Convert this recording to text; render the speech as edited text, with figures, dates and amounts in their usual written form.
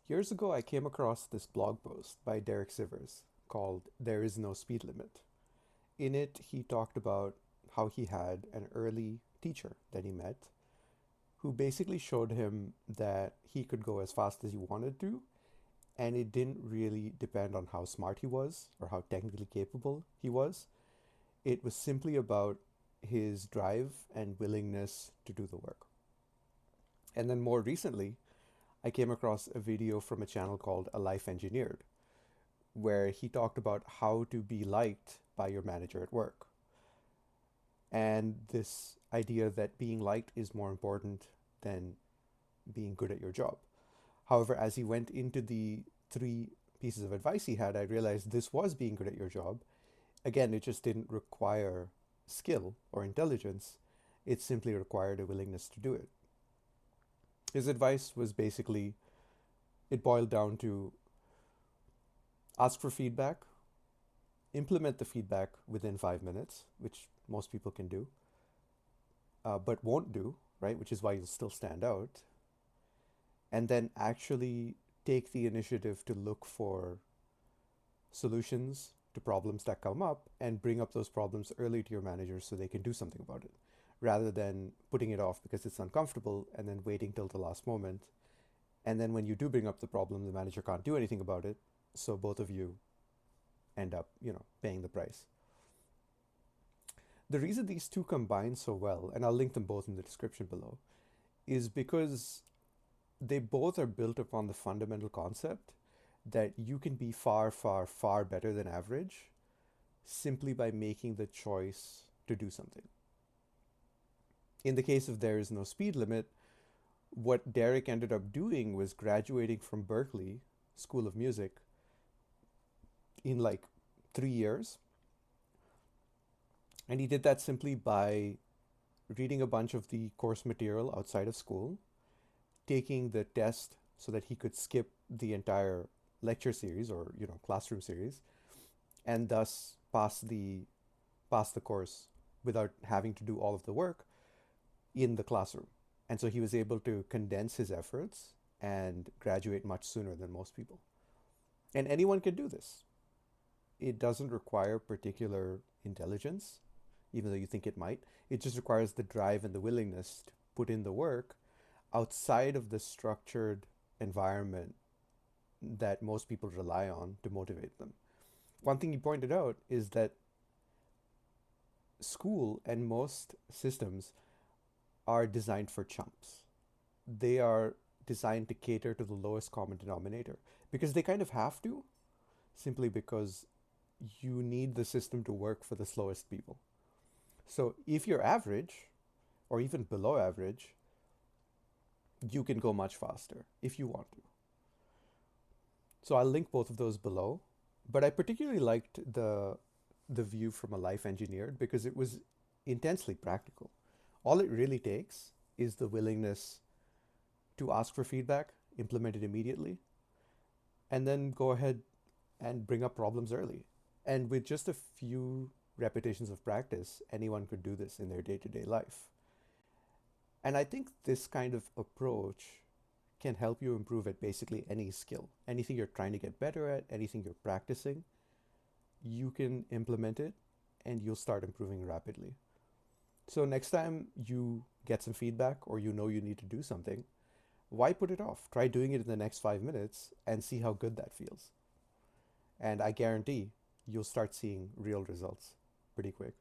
Years ago, I came across this blog post by Derek Sivers called There Is No Speed Limit. In it, he talked about how he had an early teacher that he met who basically showed him that he could go as fast as he wanted to, and it didn't really depend on how smart he was or how technically capable he was. It was simply about his drive and willingness to do the work. And then more recently, I came across a video from a channel called A Life Engineered, where he talked about how to be liked by your manager at work. And this idea that being liked is more important than being good at your job. However, as he went into the three pieces of advice he had, I realized this was being good at your job. Again, it just didn't require skill or intelligence, it simply required a willingness to do it. His advice was basically, it boiled down to ask for feedback, implement the feedback within 5 minutes, which most people can do, but won't do, right? Which is why you'll still stand out. And then actually take the initiative to look for solutions to problems that come up and bring up those problems early to your managers so they can do something about it, rather than putting it off because it's uncomfortable and then waiting till the last moment. And then when you do bring up the problem, the manager can't do anything about it. So both of you end up, paying the price. The reason these two combine so well, and I'll link them both in the description below, is because they both are built upon the fundamental concept that you can be far, far, far better than average simply by making the choice to do something. In the case of There Is No Speed Limit, what Derek ended up doing was graduating from Berklee School of Music in like 3 years. And he did that simply by reading a bunch of the course material outside of school, taking the test so that he could skip the entire lecture series or classroom series, and thus pass the course without having to do all of the work in the classroom. And so he was able to condense his efforts and graduate much sooner than most people. And anyone can do this. It doesn't require particular intelligence, even though you think it might. It just requires the drive and the willingness to put in the work outside of the structured environment that most people rely on to motivate them. One thing he pointed out is that school and most systems are designed for chumps. They are designed to cater to the lowest common denominator because they kind of have to, simply because you need the system to work for the slowest people. So if you're average or even below average, you can go much faster if you want to. So I'll link both of those below. But I particularly liked the view from A Life Engineered because it was intensely practical. All it really takes is the willingness to ask for feedback, implement it immediately, and then go ahead and bring up problems early. And with just a few repetitions of practice, anyone could do this in their day-to-day life. And I think this kind of approach can help you improve at basically any skill. Anything you're trying to get better at, anything you're practicing, you can implement it and you'll start improving rapidly. So next time you get some feedback or you need to do something, why put it off? Try doing it in the next 5 minutes and see how good that feels. And I guarantee you'll start seeing real results pretty quick.